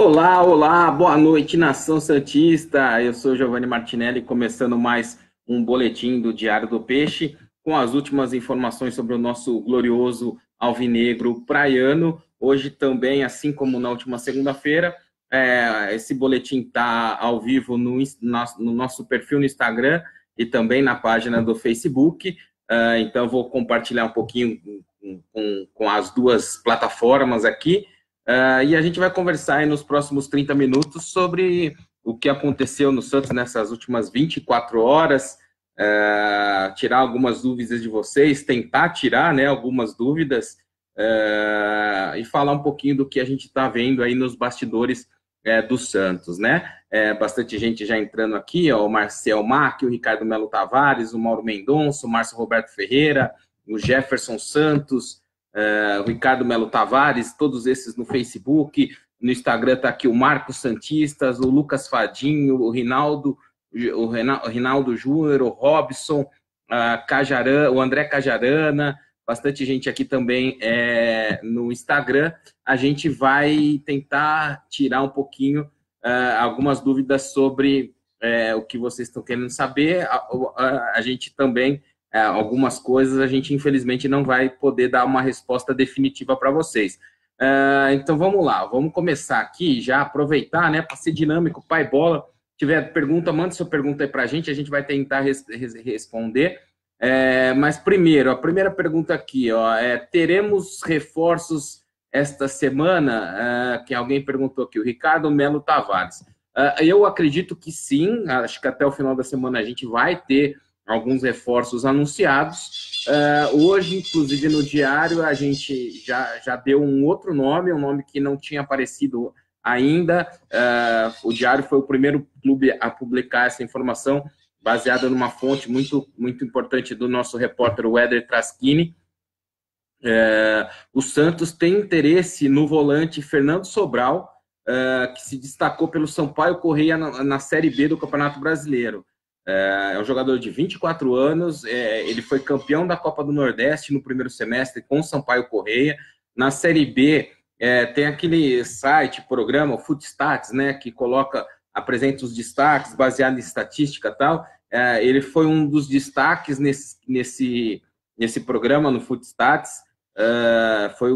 Olá, olá, boa noite, Nação Santista. Eu sou Giovanni Martinelli, começando mais um boletim do Diário do Peixe, com as últimas informações sobre o nosso glorioso alvinegro praiano. Hoje também, assim como na última segunda-feira, esse boletim está ao vivo no nosso perfil no Instagram e também na página do Facebook. Então, vou compartilhar um pouquinho com as duas plataformas aqui. E a gente vai conversar aí nos próximos 30 minutos sobre o que aconteceu no Santos nessas últimas 24 horas, tirar algumas dúvidas de vocês, tentar tirar, né, algumas dúvidas, e falar um pouquinho do que a gente está vendo aí nos bastidores do Santos, né? Bastante gente já entrando aqui, ó, o Marcel Mac, o Ricardo Melo Tavares, o Mauro Mendonça, o Márcio Roberto Ferreira, o Jefferson Santos, o Ricardo Melo Tavares, todos esses no Facebook. No Instagram está aqui o Marcos Santistas, o Lucas Fadinho, o Rinaldo Júnior, o Robson, o André Cajarana, bastante gente aqui também no Instagram. A gente vai tentar tirar um pouquinho algumas dúvidas sobre o que vocês estão querendo saber. A gente também algumas coisas a gente infelizmente não vai poder dar uma resposta definitiva para vocês. Então vamos lá, vamos começar aqui, já aproveitar, né, para ser dinâmico, pai bola. Tiver pergunta, manda sua pergunta aí para a gente vai tentar responder. Mas primeiro, a primeira pergunta aqui, ó, teremos reforços esta semana? Que alguém perguntou aqui, o Ricardo Melo Tavares. Eu acredito que sim, acho que até o final da semana a gente vai ter alguns reforços anunciados. Hoje, inclusive, no Diário, a gente já deu um outro nome, um nome que não tinha aparecido ainda. O Diário foi o primeiro clube a publicar essa informação, baseada numa fonte muito, muito importante do nosso repórter, o Éder Traschini. O Santos tem interesse no volante Fernando Sobral, que se destacou pelo Sampaio Corrêa na Série B do Campeonato Brasileiro. É um jogador de 24 anos, ele foi campeão da Copa do Nordeste no primeiro semestre com o Sampaio Corrêa. Na Série B, tem aquele site, programa, o Footstats, né, que apresenta os destaques baseado em estatística e tal. Ele foi um dos destaques nesse programa, no Footstats. Foi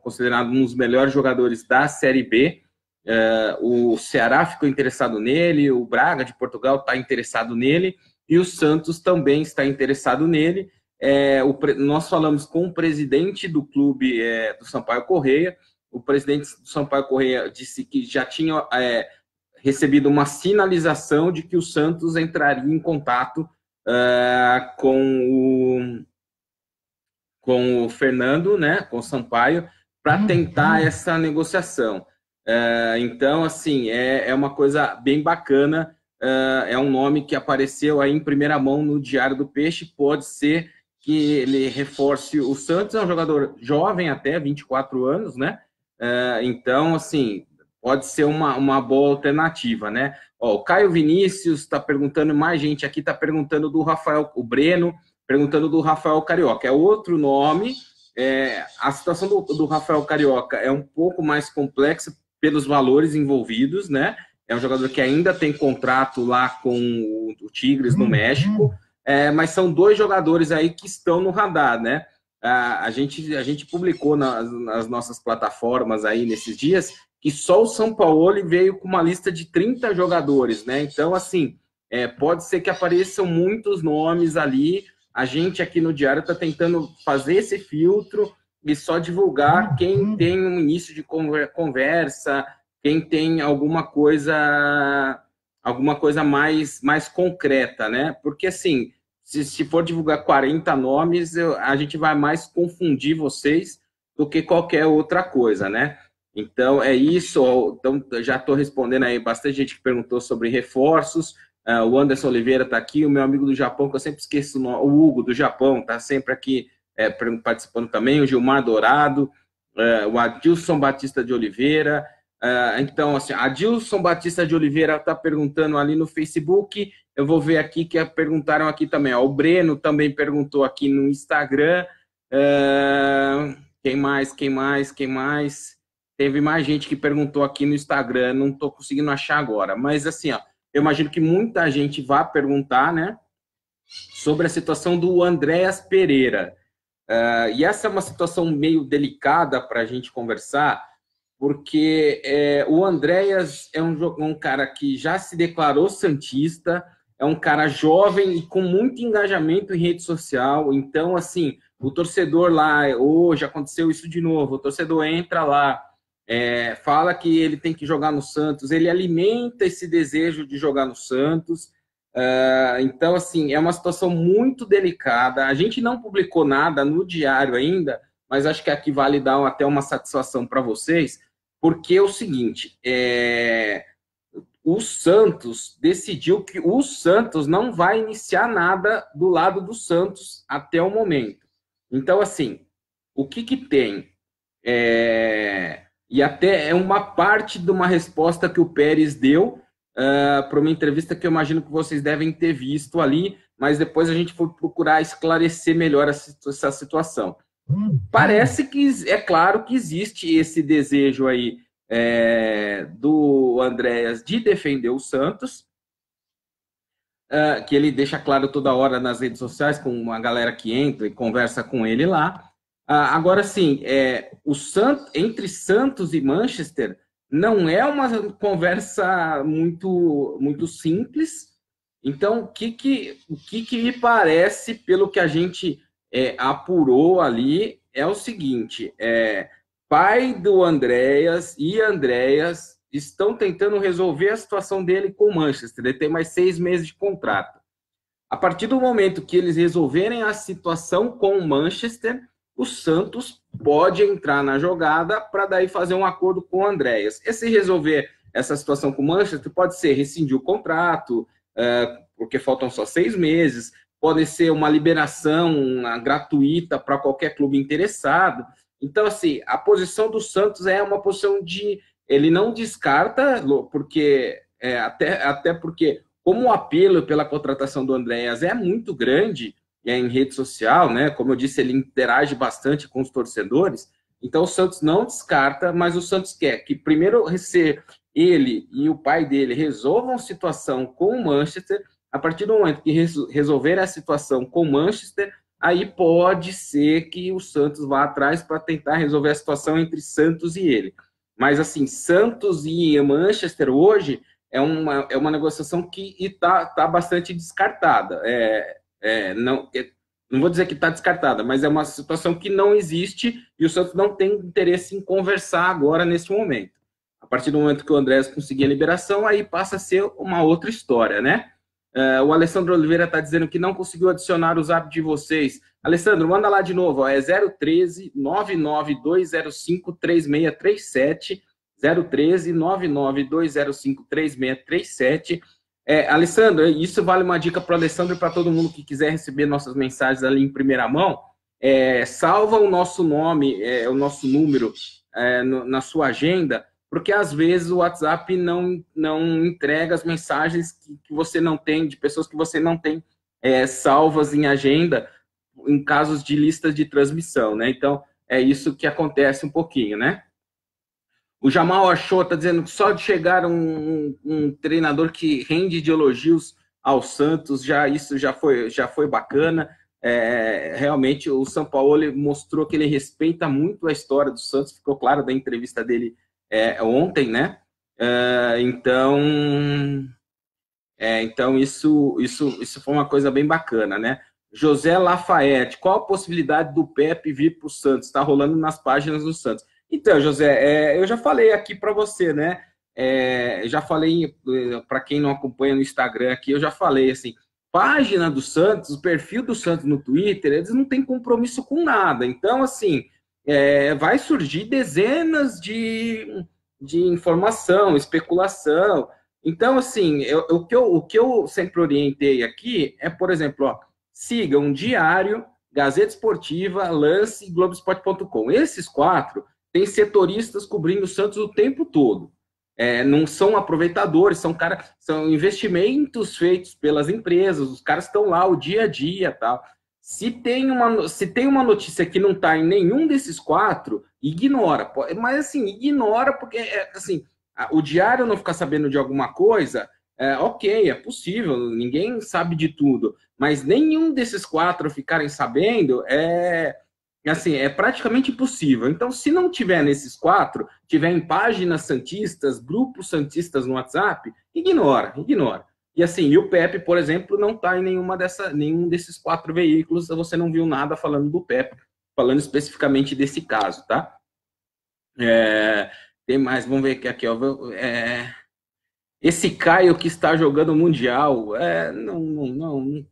considerado um dos melhores jogadores da Série B. O Ceará ficou interessado nele, o Braga de Portugal está interessado nele e o Santos também está interessado nele. Nós falamos com o presidente do clube do Sampaio Corrêa. O presidente do Sampaio Corrêa disse que já tinha recebido uma sinalização de que o Santos entraria em contato com o Fernando, né, com o Sampaio, para tentar essa negociação. Então, assim, é uma coisa bem bacana. É um nome que apareceu aí em primeira mão no Diário do Peixe. Pode ser que ele reforce o Santos. É um jogador jovem, até 24 anos, né? Então, assim, pode ser uma boa alternativa, né? Ó, o Caio Vinícius está perguntando, mais gente aqui está perguntando do Rafael, o Breno, perguntando do Rafael Carioca. É outro nome. A situação do Rafael Carioca é um pouco mais complexa pelos valores envolvidos, né? É um jogador que ainda tem contrato lá com o Tigres no México, mas são dois jogadores aí que estão no radar, né? A gente publicou nas nossas plataformas aí nesses dias que só o São Paulo veio com uma lista de 30 jogadores, né? Então, assim, pode ser que apareçam muitos nomes ali. A gente aqui no Diário está tentando fazer esse filtro e só divulgar quem tem um início de conversa, quem tem alguma coisa mais concreta, né? Porque, assim, se for divulgar 40 nomes, a gente vai mais confundir vocês do que qualquer outra coisa, né? Então, é isso. Então, já estou respondendo aí bastante gente que perguntou sobre reforços. O Anderson Oliveira está aqui, o meu amigo do Japão, que eu sempre esqueço o nome, o Hugo do Japão, está sempre aqui participando também, o Gilmar Dourado, o Adilson Batista de Oliveira. Então, assim, Adilson Batista de Oliveira está perguntando ali no Facebook. Eu vou ver aqui que perguntaram aqui também. Ó, o Breno também perguntou aqui no Instagram. Quem mais? teve mais gente que perguntou aqui no Instagram, não estou conseguindo achar agora, mas assim, ó, eu imagino que muita gente vai perguntar, né, sobre a situação do Andréas Pereira. E essa é uma situação meio delicada para a gente conversar, porque o Andréas é um cara que já se declarou santista, é um cara jovem e com muito engajamento em rede social. Então, assim, o torcedor lá, hoje aconteceu isso de novo, o torcedor entra lá, fala que ele tem que jogar no Santos, ele alimenta esse desejo de jogar no Santos. Então, assim, é uma situação muito delicada. A gente não publicou nada no diário ainda, mas acho que aqui vale dar até uma satisfação para vocês, porque é o seguinte, o Santos decidiu que o Santos não vai iniciar nada do lado do Santos até o momento. Então, assim, o que tem? E até é uma parte de uma resposta que o Pérez deu para uma entrevista que eu imagino que vocês devem ter visto ali, mas depois a gente foi procurar esclarecer melhor essa situação. Parece que, é claro que existe esse desejo aí do Andréas de defender o Santos, que ele deixa claro toda hora nas redes sociais, com uma galera que entra e conversa com ele lá. Agora, sim, entre Santos e Manchester não é uma conversa muito simples. Então, o que me parece, pelo que a gente apurou ali, é o seguinte: pai do Andréas e Andréas estão tentando resolver a situação dele com o Manchester. Ele tem mais 6 meses de contrato. A partir do momento que eles resolverem a situação com o Manchester, o Santos pode entrar na jogada para daí fazer um acordo com o Andréas. E se resolver essa situação com o Manchester, pode ser rescindir o contrato, porque faltam só 6 meses, pode ser uma liberação gratuita para qualquer clube interessado. Então, assim, a posição do Santos é uma posição de... Ele não descarta, porque até porque, como o apelo pela contratação do Andréas é muito grande em rede social, né? Como eu disse, ele interage bastante com os torcedores. Então, o Santos não descarta, mas o Santos quer que primeiro ele e o pai dele resolvam a situação com o Manchester. A partir do momento que resolver a situação com o Manchester, aí pode ser que o Santos vá atrás para tentar resolver a situação entre Santos e ele. Mas, assim, Santos e Manchester hoje é uma negociação que está bastante descartada. Não vou dizer que está descartada, mas é uma situação que não existe e o Santos não tem interesse em conversar agora, nesse momento. A partir do momento que o Andrés conseguir a liberação, aí passa a ser uma outra história, né? O Alessandro Oliveira está dizendo que não conseguiu adicionar o zap de vocês. Alessandro, manda lá de novo, é 013 99205 3637, 013 99205 3637. Alessandro, isso vale uma dica para o Alessandro e para todo mundo que quiser receber nossas mensagens ali em primeira mão. Salva o nosso nome, o nosso número na sua agenda, porque às vezes o WhatsApp não entrega as mensagens que você não tem, de pessoas que você não tem salvas em agenda, em casos de listas de transmissão, né? Então, é isso que acontece um pouquinho, né? O Jamal Achou está dizendo que só de chegar um treinador que rende de elogios ao Santos, isso já foi bacana. Realmente, o Sampaoli mostrou que ele respeita muito a história do Santos, ficou claro da entrevista dele ontem, né? Então isso foi uma coisa bem bacana, né? José Lafayette, qual a possibilidade do Pepe vir para o Santos? Está rolando nas páginas do Santos. Então, José, eu já falei aqui para você, né? Já falei, para quem não acompanha no Instagram aqui, eu já falei assim, página do Santos, o perfil do Santos no Twitter, eles não têm compromisso com nada. Então, assim, vai surgir dezenas de informação, especulação. Então, assim, o que eu sempre orientei aqui é, por exemplo, sigam Diário, Gazeta Esportiva, Lance e Globoesporte.com. Esses 4 têm setoristas cobrindo o Santos o tempo todo. Não são aproveitadores, são investimentos feitos pelas empresas, os caras estão lá o dia a dia, tal. Se tem uma notícia que não está em nenhum desses quatro, ignora. Mas assim, ignora porque assim, o diário não ficar sabendo de alguma coisa, ok, é possível, ninguém sabe de tudo. Mas nenhum desses quatro ficarem sabendo assim, é praticamente impossível. Então, se não tiver nesses quatro, tiver em páginas santistas, grupos santistas no WhatsApp, ignora, ignora. E assim, e o Pepe, por exemplo, não está em nenhum desses quatro veículos, você não viu nada falando do Pepe, falando especificamente desse caso, tá? Tem mais, vamos ver aqui, ó. Esse Caio que está jogando o Mundial,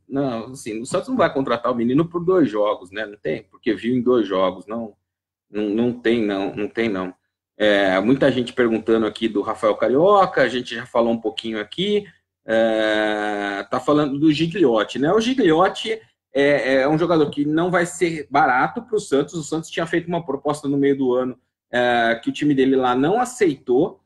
não, assim, o Santos não vai contratar o menino por 2 jogos, né? Não tem, porque viu em 2 jogos, não tem, não tem, não. Muita gente perguntando aqui do Rafael Carioca, a gente já falou um pouquinho aqui, tá falando do Gigliotti, né? O Gigliotti é um jogador que não vai ser barato para o Santos tinha feito uma proposta no meio do ano que o time dele lá não aceitou,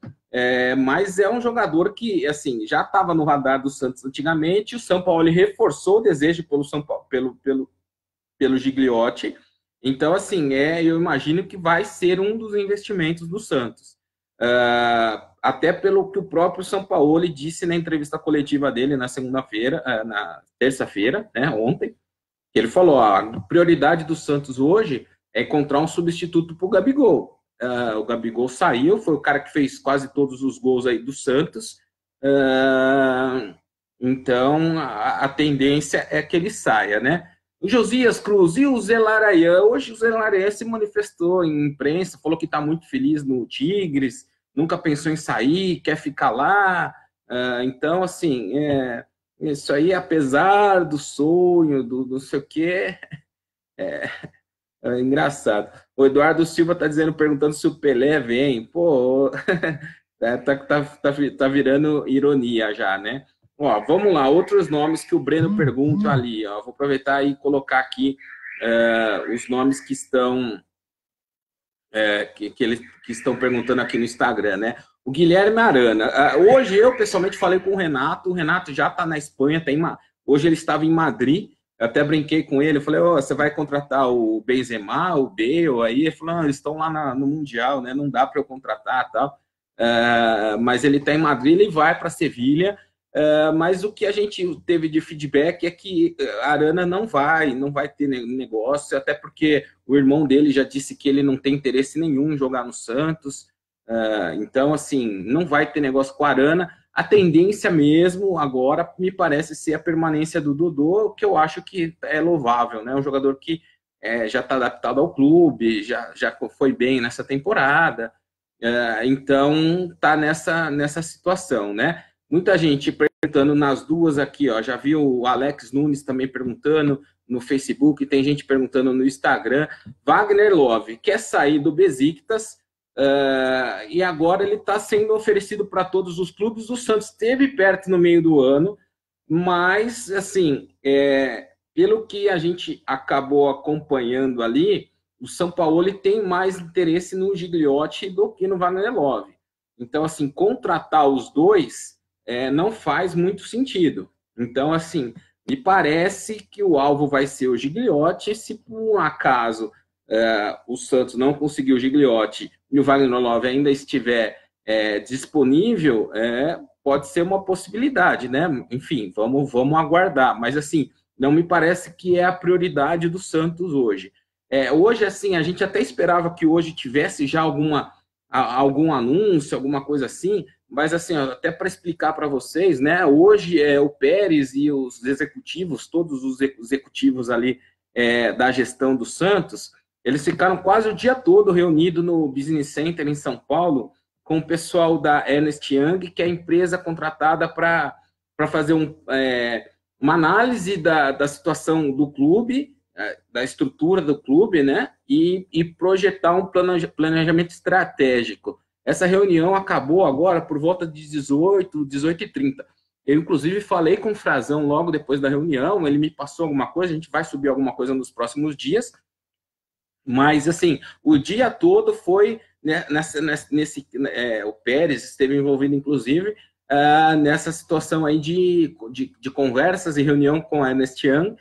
mas é um jogador que, assim, já estava no radar do Santos antigamente, o São Paulo reforçou o desejo pelo São Paulo, pelo Gigliotti, então, assim, eu imagino que vai ser um dos investimentos do Santos. Até pelo que o próprio São Paulo disse na entrevista coletiva dele na segunda-feira, na terça-feira, né, ontem, ele falou, a prioridade do Santos hoje é encontrar um substituto para o Gabigol. O Gabigol saiu, foi o cara que fez quase todos os gols aí do Santos. Então, a tendência é que ele saia, né? O Josias Cruz e o Zé Larayan. Hoje o Zé Larayan se manifestou em imprensa, falou que está muito feliz no Tigres, nunca pensou em sair, quer ficar lá. Então, assim, isso aí, apesar do sonho, do não sei o quê, é engraçado. O Eduardo Silva está perguntando se o Pelé vem. Pô, tá virando ironia já, né? Ó, vamos lá, outros nomes que o Breno pergunta ali. Ó, vou aproveitar e colocar aqui os nomes que estão que estão perguntando aqui no Instagram, né? O Guilherme Arana. Hoje eu pessoalmente falei com o Renato já está na Espanha, hoje ele estava em Madrid. Eu até brinquei com ele, eu falei, você vai contratar o Benzema, o Bale, aí ele falou, não, eles estão lá no Mundial, né? Não dá para eu contratar, tal. Mas ele está em Madrid, ele vai para Sevilha. Mas o que a gente teve de feedback é que a Arana não vai ter negócio, até porque o irmão dele já disse que ele não tem interesse nenhum em jogar no Santos. Então, assim, não vai ter negócio com a Arana. A tendência mesmo agora me parece ser a permanência do Dodô, que eu acho que é louvável, né? Um jogador que já está adaptado ao clube, já foi bem nessa temporada, então está nessa situação, né? Muita gente perguntando nas duas aqui, ó. Já vi o Alex Nunes também perguntando no Facebook, tem gente perguntando no Instagram. Wagner Love quer sair do Besiktas e agora ele está sendo oferecido para todos os clubes. O Santos esteve perto no meio do ano, mas, assim, pelo que a gente acabou acompanhando ali, o São Paulo tem mais interesse no Gigliotti do que no Wagner Love. Então, assim, contratar os dois não faz muito sentido. Então, assim, me parece que o alvo vai ser o Gigliotti. Se por um acaso o Santos não conseguiu o Gigliotti e o Wagner Love ainda estiver disponível, pode ser uma possibilidade, né? Enfim, vamos aguardar. Mas, assim, não me parece que é a prioridade do Santos hoje. Hoje, assim, a gente até esperava que hoje tivesse já algum anúncio, alguma coisa assim, mas assim, até para explicar para vocês, né? Hoje o Pérez e os executivos, todos os executivos ali da gestão do Santos, eles ficaram quase o dia todo reunidos no Business Center em São Paulo com o pessoal da Ernst Young, que é a empresa contratada para fazer uma análise da situação do clube, da estrutura do clube, né? E projetar um planejamento estratégico. Essa reunião acabou agora por volta de 18h30. Eu, inclusive, falei com o Frazão logo depois da reunião, ele me passou alguma coisa, a gente vai subir alguma coisa nos próximos dias, mas, assim, o dia todo foi o Pérez esteve envolvido, inclusive, nessa situação aí de conversas e reunião com a Ernst Young,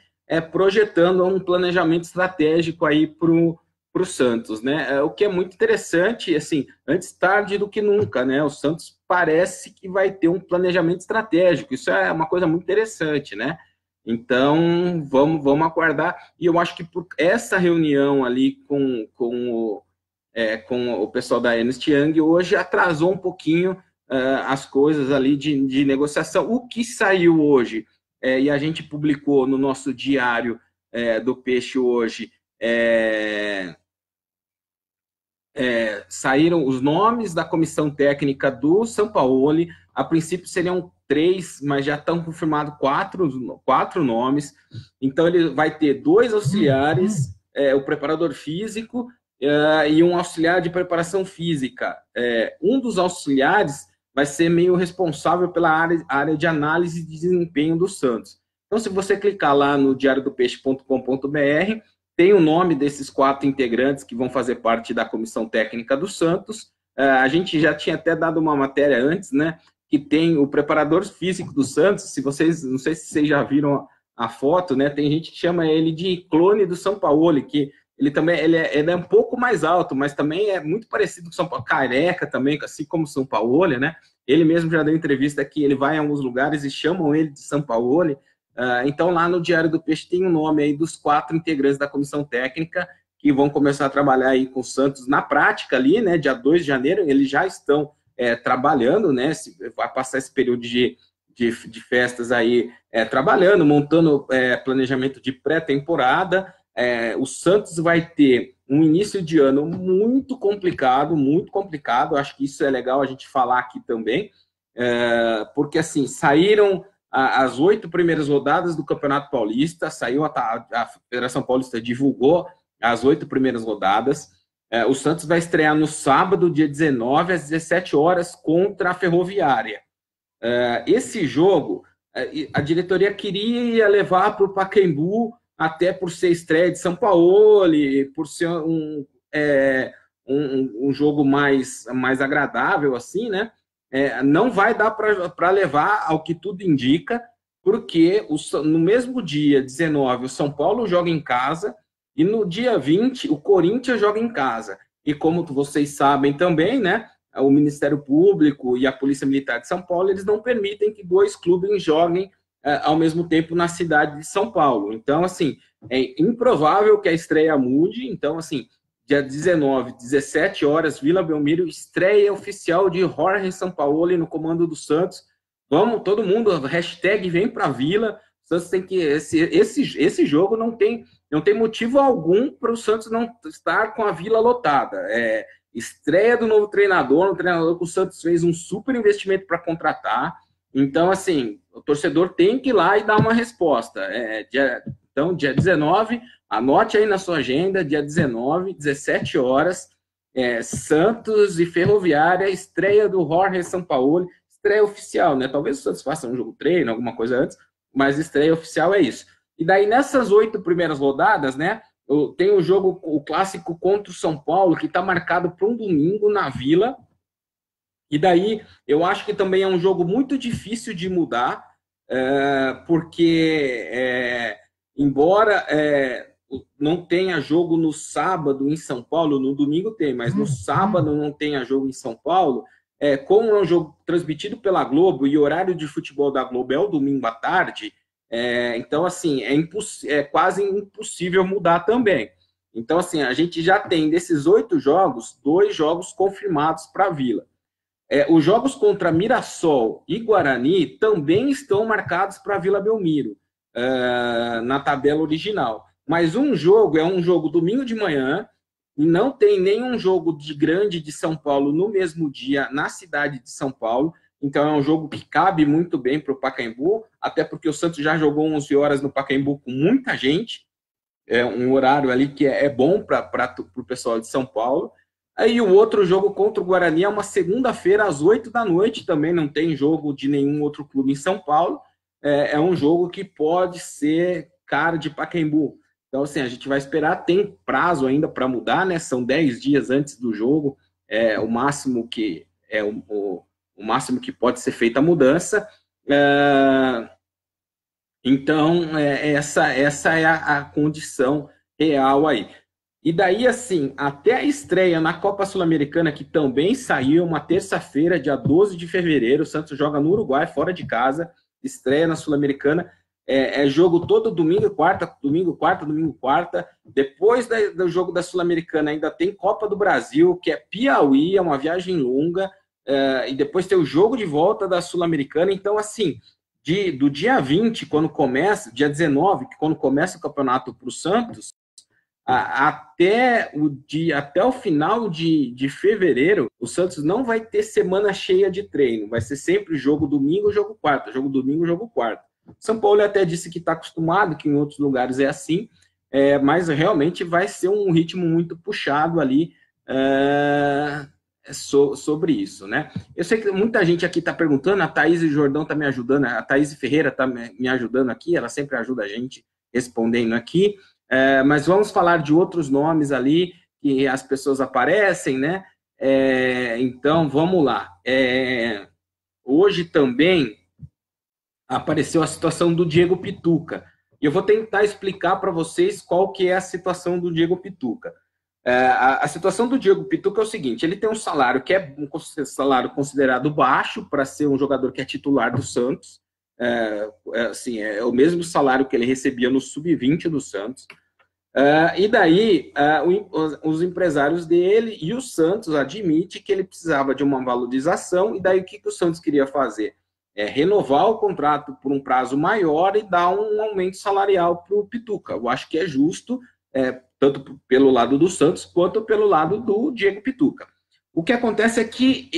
projetando um planejamento estratégico aí para o Santos, né? O que é muito interessante, assim, antes tarde do que nunca, né? O Santos parece que vai ter um planejamento estratégico, isso é uma coisa muito interessante, né? Então, vamos aguardar, e eu acho que por essa reunião ali com o pessoal da Ernst Young hoje atrasou um pouquinho as coisas ali de negociação. O que saiu hoje, e a gente publicou no nosso diário do Peixe hoje, saíram os nomes da comissão técnica do Sampaoli. A princípio seriam 3, mas já estão confirmados 4 nomes. Então ele vai ter 2 auxiliares, o preparador físico e um auxiliar de preparação física. Um dos auxiliares vai ser meio responsável pela área de análise de desempenho do Santos. Então, se você clicar lá no diariodopeixe.com.br, tem o nome desses 4 integrantes que vão fazer parte da comissão técnica do Santos. A gente já tinha até dado uma matéria antes, né? Que tem o preparador físico do Santos. Não sei se vocês já viram a foto, né? Tem gente que chama ele de clone do Sampaoli, que ele também ele é um pouco mais alto, mas também é muito parecido com o São Paulo, careca também, assim como o Sampaoli, né? Ele mesmo já deu entrevista que ele vai em alguns lugares e chamam ele de Sampaoli. Então, lá no Diário do Peixe tem o nome aí dos 4 integrantes da comissão técnica que vão começar a trabalhar aí com o Santos na prática ali, né? Dia 2 de janeiro, eles já estão trabalhando, né? Vai passar esse período de festas aí trabalhando, montando planejamento de pré-temporada. O Santos vai ter um início de ano muito complicado, muito complicado. Acho que isso é legal a gente falar aqui também, porque assim, saíram as 8 primeiras rodadas do Campeonato Paulista, a Federação Paulista divulgou as 8 primeiras rodadas. O Santos vai estrear no sábado, dia 19, às 17 horas, contra a Ferroviária. Esse jogo, a diretoria queria levar para o Pacaembu, até por ser estreia de Sampaoli, por ser um jogo mais agradável, assim, né? Não vai dar para levar, ao que tudo indica, porque no mesmo dia, 19, o São Paulo joga em casa, e no dia 20, o Corinthians joga em casa. E como vocês sabem também, né? O Ministério Público e a Polícia Militar de São Paulo, eles não permitem que 2 clubes joguem ao mesmo tempo na cidade de São Paulo. Então, assim, é improvável que a estreia mude. Então, assim, dia 19, 17 horas, Vila Belmiro, estreia oficial de Jorge Sampaoli no comando do Santos. Vamos, todo mundo, hashtag vem pra Vila. O Santos tem que... Esse jogo não tem motivo algum para o Santos não estar com a Vila lotada. Estreia do novo treinador, um treinador que o Santos fez um super investimento para contratar. Então, assim, o torcedor tem que ir lá e dar uma resposta. Então, dia 19, anote aí na sua agenda, dia 19, 17 horas, Santos e Ferroviária, estreia do Jorge Sampaoli, estreia oficial, né? Talvez o Santos faça um jogo treino, alguma coisa antes, mas estreia oficial é isso. E daí, nessas 8 primeiras rodadas, né, tem o jogo, o clássico contra o São Paulo, que está marcado para um domingo na Vila. E daí, eu acho que também é um jogo muito difícil de mudar, porque, embora não tenha jogo no sábado em São Paulo, no domingo tem, mas no sábado não tenha jogo em São Paulo, como é um jogo transmitido pela Globo e o horário de futebol da Globo é o domingo à tarde, então, assim, é quase impossível mudar também. Então, assim, a gente já tem desses 8 jogos, 2 jogos confirmados para a Vila. Os jogos contra Mirassol e Guarani também estão marcados para Vila Belmiro, na tabela original. Mas um jogo é um jogo domingo de manhã, e não tem nenhum jogo grande de São Paulo no mesmo dia na cidade de São Paulo. Então é um jogo que cabe muito bem para o Pacaembu, até porque o Santos já jogou 11 horas no Pacaembu com muita gente. É um horário ali que é bom para o pessoal de São Paulo. Aí o outro jogo contra o Guarani é uma segunda-feira às 8 da noite, também não tem jogo de nenhum outro clube em São Paulo. É um jogo que pode ser cara de Pacaembu. Então, assim, a gente vai esperar, tem prazo ainda para mudar, né? São 10 dias antes do jogo, o máximo que o máximo que pode ser feita a mudança. Então, essa é a condição real aí. E daí, assim, até a estreia na Copa Sul-Americana, que também saiu uma terça-feira, dia 12 de fevereiro, o Santos joga no Uruguai, fora de casa, estreia na Sul-Americana, é jogo todo domingo, quarta, domingo, quarta, domingo, quarta. Depois do jogo da Sul-Americana ainda tem Copa do Brasil, que é Piauí, é uma viagem longa, e depois tem o jogo de volta da Sul-Americana. Então, assim, do dia 20, quando começa, dia 19, quando começa o campeonato para o Santos, até o final de fevereiro, o Santos não vai ter semana cheia de treino. Vai ser sempre jogo domingo, jogo quarta, jogo domingo, jogo quarta. São Paulo até disse que está acostumado, que em outros lugares é assim, mas realmente vai ser um ritmo muito puxado ali sobre isso, né? Eu sei que muita gente aqui está perguntando, a Thaís Jordão está me ajudando, a Thaís Ferreira está me ajudando aqui, ela sempre ajuda a gente respondendo aqui. Mas vamos falar de outros nomes ali que as pessoas aparecem, né? Então, vamos lá. Hoje também apareceu a situação do Diego Pituca. E eu vou tentar explicar para vocês qual que é a situação do Diego Pituca. A situação do Diego Pituca é o seguinte, ele tem um salário que é um salário considerado baixo para ser um jogador que é titular do Santos. Assim, é o mesmo salário que ele recebia no Sub-20 do Santos. E daí, os empresários dele e o Santos admite que ele precisava de uma valorização, e daí o que o Santos queria fazer? Renovar o contrato por um prazo maior e dar um aumento salarial para o Pituca. Eu acho que é justo, tanto pelo lado do Santos quanto pelo lado do Diego Pituca. O que acontece é que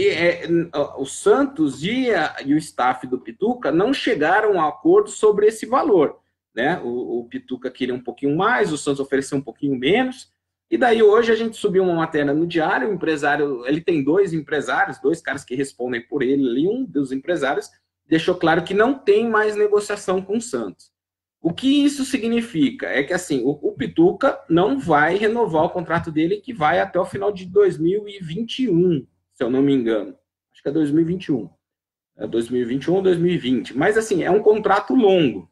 o Santos e o staff do Pituca não chegaram a acordo sobre esse valor. Né? O Pituca queria um pouquinho mais, o Santos ofereceu um pouquinho menos, e daí hoje a gente subiu uma matéria no Diário, o empresário, ele tem dois empresários, dois caras que respondem por ele ali, um dos empresários deixou claro que não tem mais negociação com o Santos. O que isso significa? É que assim, o Pituca não vai renovar o contrato dele, que vai até o final de 2021, se eu não me engano. Acho que é 2021. 2021 ou 2020. Mas assim, é um contrato longo.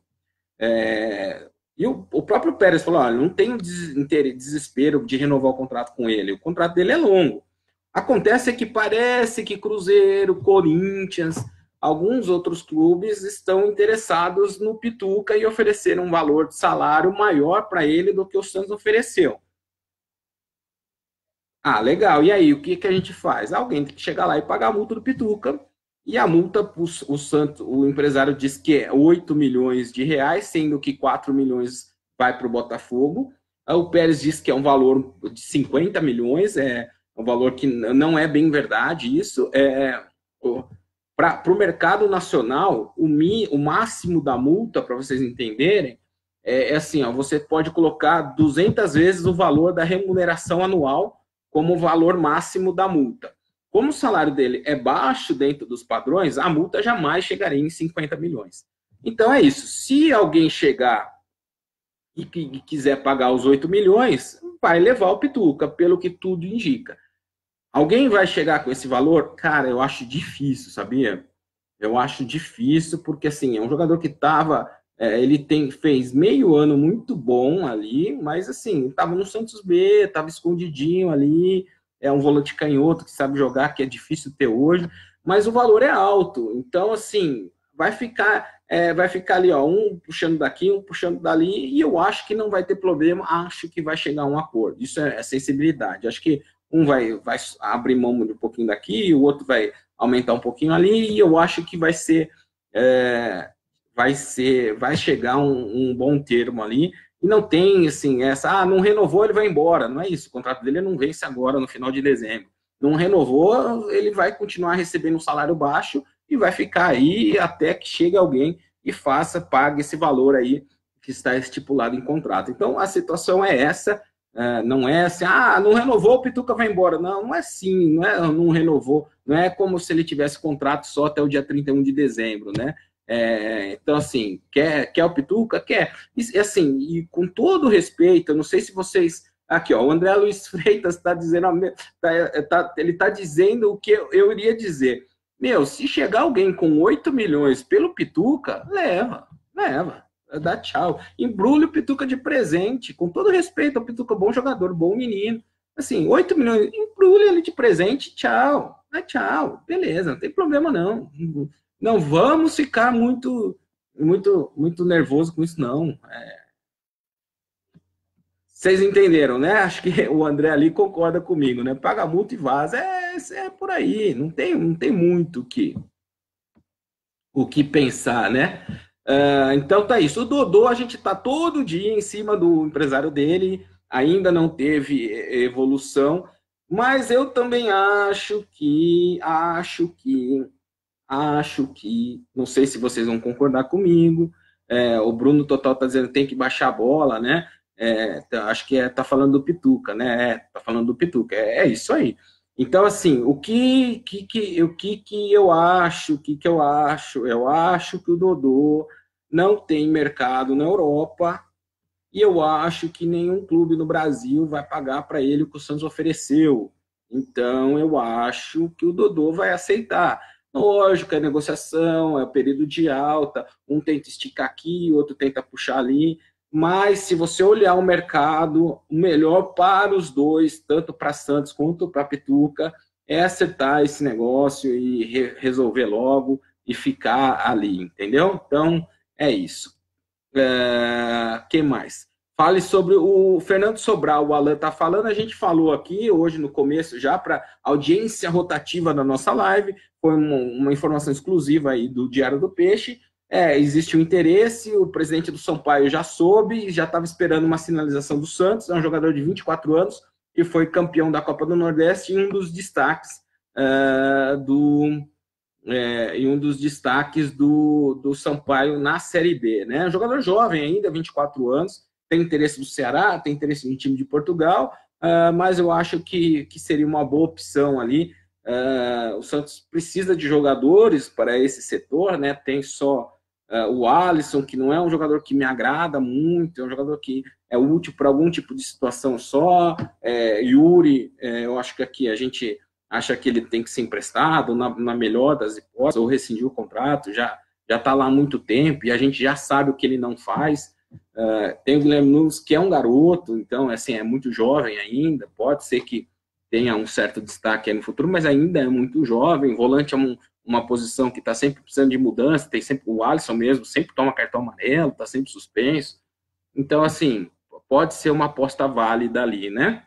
E o próprio Pérez falou, olha, não tenho desespero de renovar o contrato com ele, o contrato dele é longo. Acontece que parece que Cruzeiro, Corinthians, alguns outros clubes estão interessados no Pituca e ofereceram um valor de salário maior para ele do que o Santos ofereceu. Legal, e aí, o que a gente faz? Alguém tem que chegar lá e pagar a multa do Pituca. E a multa, o empresário diz que é 8 milhões de reais, sendo que 4 milhões vai para o Botafogo. O Pérez diz que é um valor de 50 milhões, é um valor que não é bem verdade isso. Para o mercado nacional, o máximo da multa, para vocês entenderem, é assim, você pode colocar 200 vezes o valor da remuneração anual como o valor máximo da multa. Como o salário dele é baixo dentro dos padrões, a multa jamais chegaria em 50 milhões. Então é isso. Se alguém chegar e quiser pagar os 8 milhões, vai levar o Pituca, pelo que tudo indica. Alguém vai chegar com esse valor? Cara, eu acho difícil, sabia? Eu acho difícil, porque assim, é um jogador que estava... ele fez meio ano muito bom ali, mas assim, estava no Santos B, estava escondidinho ali... É um volante canhoto que sabe jogar, que é difícil ter hoje, mas o valor é alto. Então, assim, vai ficar ali, um puxando daqui, um puxando dali, e eu acho que não vai ter problema, acho que vai chegar a um acordo. Isso é sensibilidade. Acho que um vai abrir mão de um pouquinho daqui, o outro vai aumentar um pouquinho ali, e eu acho que vai chegar um bom termo ali. E não tem, assim, não renovou, ele vai embora. Não é isso, o contrato dele não vence agora, no final de dezembro. Não renovou, ele vai continuar recebendo um salário baixo e vai ficar aí até que chegue alguém e pague esse valor aí que está estipulado em contrato. Então, a situação é essa, não é assim, não renovou, o Pituca vai embora. Não é assim, não renovou. Não é como se ele tivesse contrato só até o dia 31 de dezembro, né? Então, assim, quer o Pituca? Quer. E, assim, e com todo respeito, eu não sei se vocês... Aqui, o André Luiz Freitas está dizendo... ele está dizendo o que eu iria dizer. Se chegar alguém com 8 milhões pelo Pituca, leva. dá tchau. Embrulha o Pituca de presente, com todo respeito ao Pituca, bom jogador, bom menino. Assim, 8 milhões, embrulha ele de presente, tchau. Dá tchau, beleza, não tem problema não. Não vamos ficar muito nervoso com isso, não. Vocês entenderam, né? Acho que o André ali concorda comigo, né? Paga multa e vaza. É por aí, não tem muito o que pensar, né? Então tá isso. O Dodô, a gente tá todo dia em cima do empresário dele, ainda não teve evolução, mas eu também acho que, não sei se vocês vão concordar comigo, o Bruno Total tá dizendo que tem que baixar a bola, né? Acho que tá falando do Pituca, né? Tá falando do Pituca, é isso aí. Então, assim, o que eu acho, eu acho que o Dodô não tem mercado na Europa e eu acho que nenhum clube no Brasil vai pagar para ele o que o Santos ofereceu. Então, eu acho que o Dodô vai aceitar. Lógico, é negociação, é período de alta, um tenta esticar aqui, o outro tenta puxar ali, mas se você olhar o mercado, o melhor para os dois, tanto para Santos quanto para Pituca, é acertar esse negócio e resolver logo e ficar ali, entendeu? Então, é isso. Que mais? Fale sobre o Fernando Sobral, o Alan está falando, a gente falou aqui hoje no começo já para audiência rotativa da nossa live, foi uma informação exclusiva aí do Diário do Peixe. Existe um interesse, o presidente do Sampaio já soube, já estava esperando uma sinalização do Santos, é um jogador de 24 anos, que foi campeão da Copa do Nordeste e um dos destaques do Sampaio na Série B, né? Um jogador jovem ainda, 24 anos, tem interesse do Ceará, tem interesse no time de Portugal, mas eu acho que seria uma boa opção ali. O Santos precisa de jogadores para esse setor, né? Tem só o Alisson, que não é um jogador que me agrada muito, é um jogador que é útil para algum tipo de situação só. Yuri, eu acho que aqui a gente acha que ele tem que ser emprestado na melhor das hipóteses, ou rescindir o contrato, já está lá há muito tempo, e a gente já sabe o que ele não faz. Tem o Guilherme Nunes, que é um garoto, então assim, é muito jovem ainda, pode ser que tenha um certo destaque aí no futuro, mas ainda é muito jovem. Volante é uma posição que está sempre precisando de mudança, tem sempre o Alisson mesmo, sempre toma cartão amarelo, está sempre suspenso. Então, assim, pode ser uma aposta válida ali, né?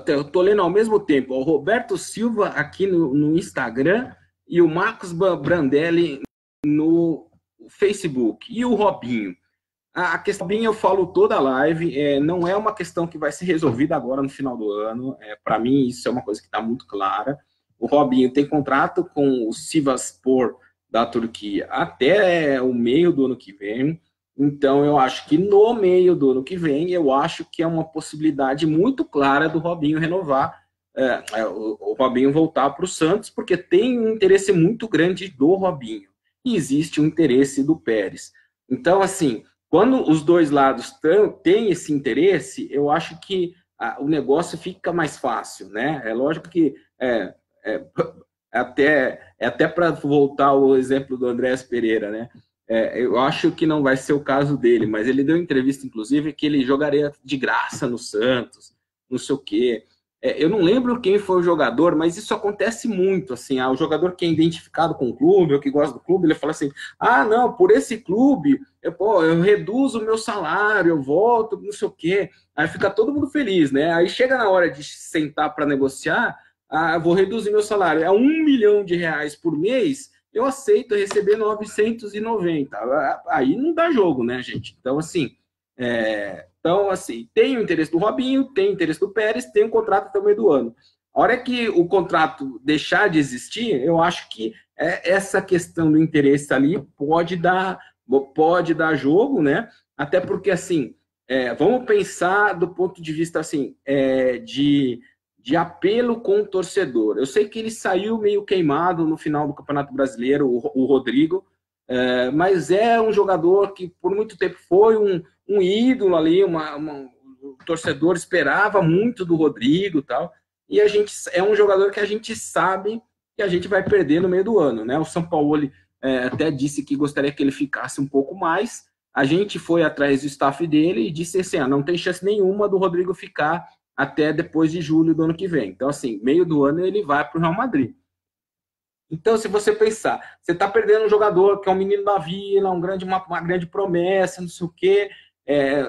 Eu tô lendo ao mesmo tempo o Roberto Silva aqui no Instagram e o Marcos Brandelli no Facebook. E o Robinho? A questão eu falo toda a live, não é uma questão que vai ser resolvida agora no final do ano. Para mim, isso é uma coisa que está muito clara. O Robinho tem contrato com o Sivasspor da Turquia até o meio do ano que vem. Então, eu acho que no meio do ano que vem, eu acho que é uma possibilidade muito clara do Robinho renovar, o Robinho voltar para o Santos, porque tem um interesse muito grande do Robinho. E existe um interesse do Pérez. Então, assim, quando os dois lados têm esse interesse, eu acho que o negócio fica mais fácil, né? É lógico que até para voltar ao exemplo do Andrés Pereira, né? Eu acho que não vai ser o caso dele, mas ele deu entrevista, inclusive, que ele jogaria de graça no Santos, não sei o quê. Eu não lembro quem foi o jogador, mas isso acontece muito, assim, o jogador que é identificado com o clube, ou que gosta do clube, ele fala assim, não, por esse clube, eu reduzo o meu salário, eu volto, não sei o quê. Aí fica todo mundo feliz, né? Aí chega na hora de sentar para negociar, vou reduzir meu salário, R$ 1 milhão por mês, eu aceito receber 990. Aí não dá jogo, né, gente? Então, assim, tem o interesse do Robinho, tem o interesse do Pérez, tem um contrato até o meio do ano. A hora que o contrato deixar de existir, eu acho que essa questão do interesse ali pode dar jogo, né? Até porque, assim, vamos pensar do ponto de vista, assim, de apelo com o torcedor. Eu sei que ele saiu meio queimado no final do Campeonato Brasileiro, o Rodrigo, mas é um jogador que por muito tempo foi um ídolo ali, o torcedor esperava muito do Rodrigo e tal, e é um jogador que a gente sabe que a gente vai perder no meio do ano, né? O Sampaoli até disse que gostaria que ele ficasse um pouco mais. A gente foi atrás do staff dele e disse assim, não tem chance nenhuma do Rodrigo ficar até depois de julho do ano que vem. Então, assim, meio do ano ele vai para o Real Madrid. Então, se você pensar, você está perdendo um jogador que é um menino da vila, uma grande promessa, não sei o quê,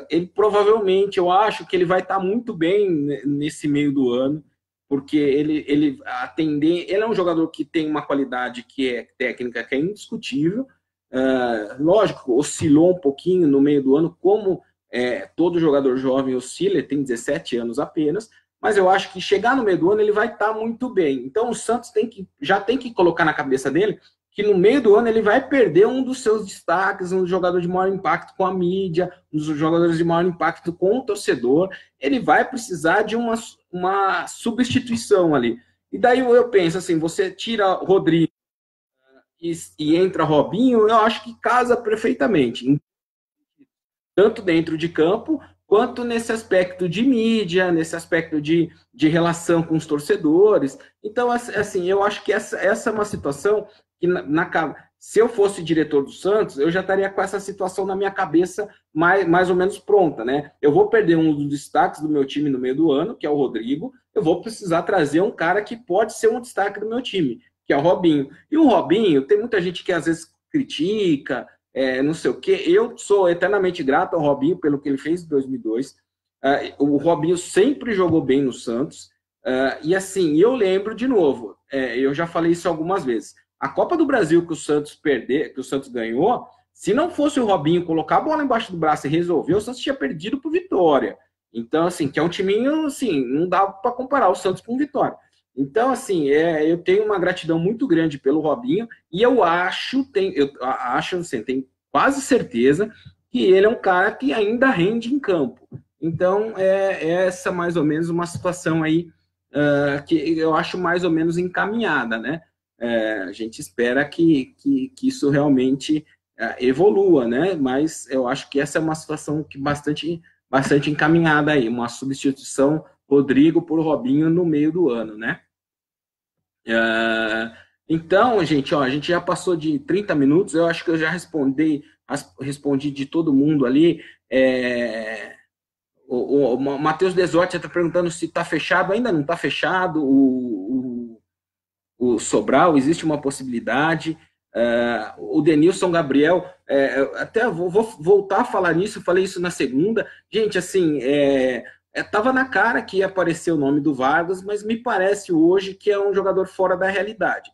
ele provavelmente, eu acho que ele vai estar muito bem nesse meio do ano, porque ele é um jogador que tem uma qualidade que é técnica, que é indiscutível. Lógico, oscilou um pouquinho no meio do ano, como todo jogador jovem oscila, ele tem 17 anos apenas, mas eu acho que chegar no meio do ano ele vai estar muito bem. Então o Santos já tem que colocar na cabeça dele que no meio do ano ele vai perder um dos seus destaques, um jogador de maior impacto com a mídia, um dos jogadores de maior impacto com o torcedor. Ele vai precisar de uma substituição ali. E daí eu penso assim, você tira Rodrigo e entra Robinho, eu acho que casa perfeitamente, tanto dentro de campo, quanto nesse aspecto de mídia, nesse aspecto de relação com os torcedores. Então, assim, eu acho que essa é uma situação que, se eu fosse diretor do Santos, eu já estaria com essa situação na minha cabeça mais ou menos pronta, né? Eu vou perder um dos destaques do meu time no meio do ano, que é o Rodrigo, eu vou precisar trazer um cara que pode ser um destaque do meu time, que é o Robinho. E o Robinho, tem muita gente que às vezes critica, não sei o quê. Eu sou eternamente grato ao Robinho pelo que ele fez em 2002. O Robinho sempre jogou bem no Santos. E assim, eu lembro de novo, eu já falei isso algumas vezes. A Copa do Brasil que o Santos ganhou, se não fosse o Robinho colocar a bola embaixo do braço e resolver, o Santos tinha perdido por Vitória. Então, assim, que é um timinho, assim, não dá para comparar o Santos com o Vitória. Então, assim, eu tenho uma gratidão muito grande pelo Robinho e eu acho, assim, tenho quase certeza que ele é um cara que ainda rende em campo. Então, essa mais ou menos uma situação aí que eu acho mais ou menos encaminhada, né? A gente espera que isso realmente evolua, né? Mas eu acho que essa é uma situação que bastante encaminhada aí, uma substituição Rodrigo por Robinho no meio do ano, né? Então, gente, a gente já passou de 30 minutos, eu acho que eu já respondi de todo mundo ali. O Matheus Desotti está perguntando se está fechado, ainda não está fechado o Sobral, existe uma possibilidade. O Denilson Gabriel, até vou voltar a falar nisso, falei isso na segunda. Gente, assim, estava na cara que ia aparecer o nome do Vargas, mas me parece hoje que é um jogador fora da realidade.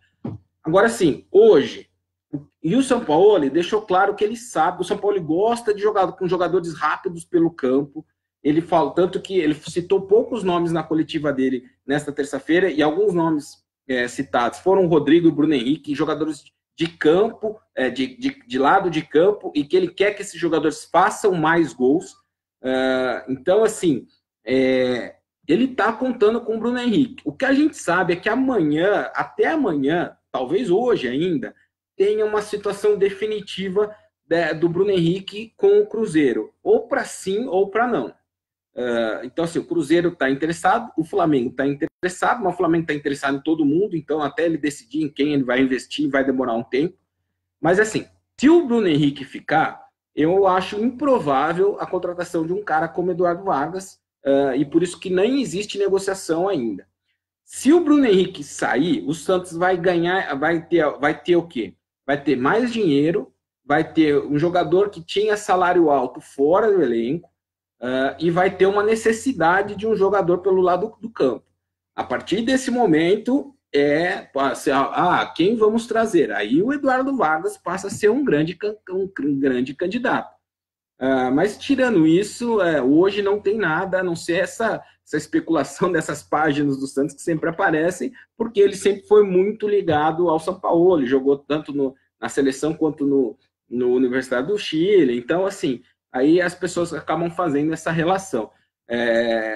Agora sim, hoje, e o São Paulo deixou claro que ele sabe, o São Paulo gosta de jogar com jogadores rápidos pelo campo. Ele fala, tanto que ele citou poucos nomes na coletiva dele nesta terça-feira, e alguns nomes citados foram o Rodrigo e o Bruno Henrique, jogadores de campo, de lado de campo, e que ele quer que esses jogadores façam mais gols. Então, assim, ele está contando com o Bruno Henrique. O que a gente sabe é que até amanhã, talvez hoje ainda, tenha uma situação definitiva do Bruno Henrique com o Cruzeiro, ou para sim ou para não. Então, assim, o Cruzeiro está interessado, o Flamengo está interessado, mas o Flamengo está interessado em todo mundo, então até ele decidir em quem ele vai investir vai demorar um tempo. Mas, assim, se o Bruno Henrique ficar, eu acho improvável a contratação de um cara como Eduardo Vargas, e por isso que nem existe negociação ainda. Se o Bruno Henrique sair, o Santos vai ganhar, vai ter o quê? Vai ter mais dinheiro, vai ter um jogador que tinha salário alto fora do elenco, e vai ter uma necessidade de um jogador pelo lado do campo. A partir desse momento, quem vamos trazer? Aí o Eduardo Vargas passa a ser um grande candidato. Mas tirando isso, hoje não tem nada, a não ser essa especulação dessas páginas do Santos que sempre aparecem, porque ele sempre foi muito ligado ao São Paulo, ele jogou tanto na seleção quanto no Universidade do Chile. Então, assim, aí as pessoas acabam fazendo essa relação.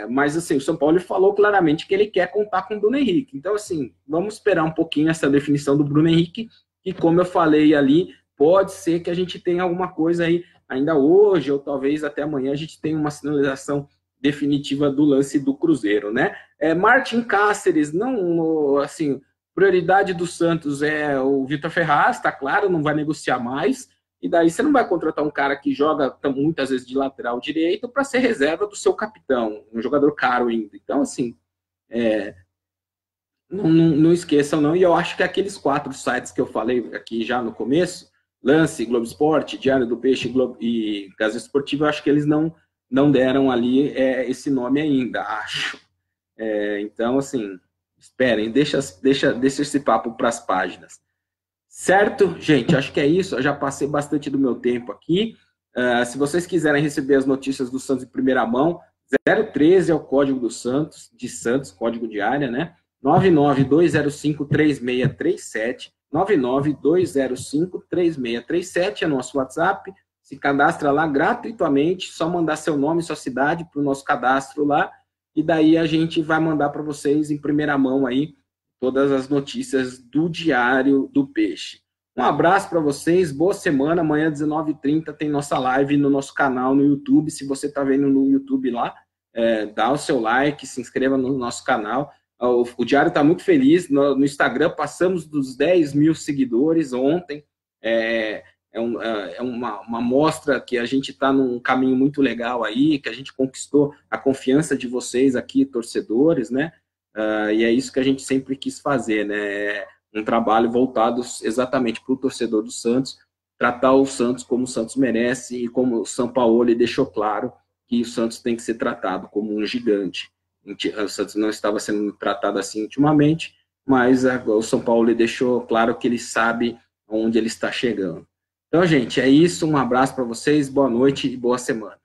Mas, assim, o São Paulo falou claramente que ele quer contar com o Bruno Henrique. Então, assim, vamos esperar um pouquinho essa definição do Bruno Henrique, e como eu falei ali, pode ser que a gente tenha alguma coisa aí ainda hoje, ou talvez até amanhã a gente tenha uma sinalização definitiva do lance do Cruzeiro, né? Martin Cáceres, não, assim, Prioridade do Santos é o Vitor Ferraz, tá claro, não vai negociar mais. E daí você não vai contratar um cara que joga muitas vezes de lateral direito para ser reserva do seu capitão, um jogador caro ainda. Então, assim, não esqueçam, não. E eu acho que aqueles 4 sites que eu falei aqui já no começo, Lance, Globo Esporte, Diário do Peixe e Gazeta Esportiva, eu acho que eles não deram ali esse nome ainda, acho. Então, assim, esperem, deixa esse papo para as páginas. Certo, gente? Acho que é isso. Eu já passei bastante do meu tempo aqui. Se vocês quiserem receber as notícias do Santos em primeira mão, 013 é o código do Santos, de Santos, código de área, né? 992053637. 992053637 é nosso WhatsApp. Se cadastra lá gratuitamente, só mandar seu nome e sua cidade para o nosso cadastro lá, e daí a gente vai mandar para vocês em primeira mão aí todas as notícias do Diário do Peixe. Um abraço para vocês, boa semana. Amanhã, 19h30, tem nossa live no nosso canal no YouTube. Se você está vendo no YouTube lá, dá o seu like, se inscreva no nosso canal. O Diário está muito feliz. No Instagram, passamos dos 10 mil seguidores ontem. É uma mostra que a gente está num caminho muito legal aí, que a gente conquistou a confiança de vocês aqui, torcedores, né? E é isso que a gente sempre quis fazer, né? Um trabalho voltado exatamente para o torcedor do Santos, tratar o Santos como o Santos merece e como o Sampaoli deixou claro que o Santos tem que ser tratado como um gigante. O Santos não estava sendo tratado assim ultimamente, mas o Sampaoli deixou claro que ele sabe onde ele está chegando. Então, gente, é isso. Um abraço para vocês, boa noite e boa semana.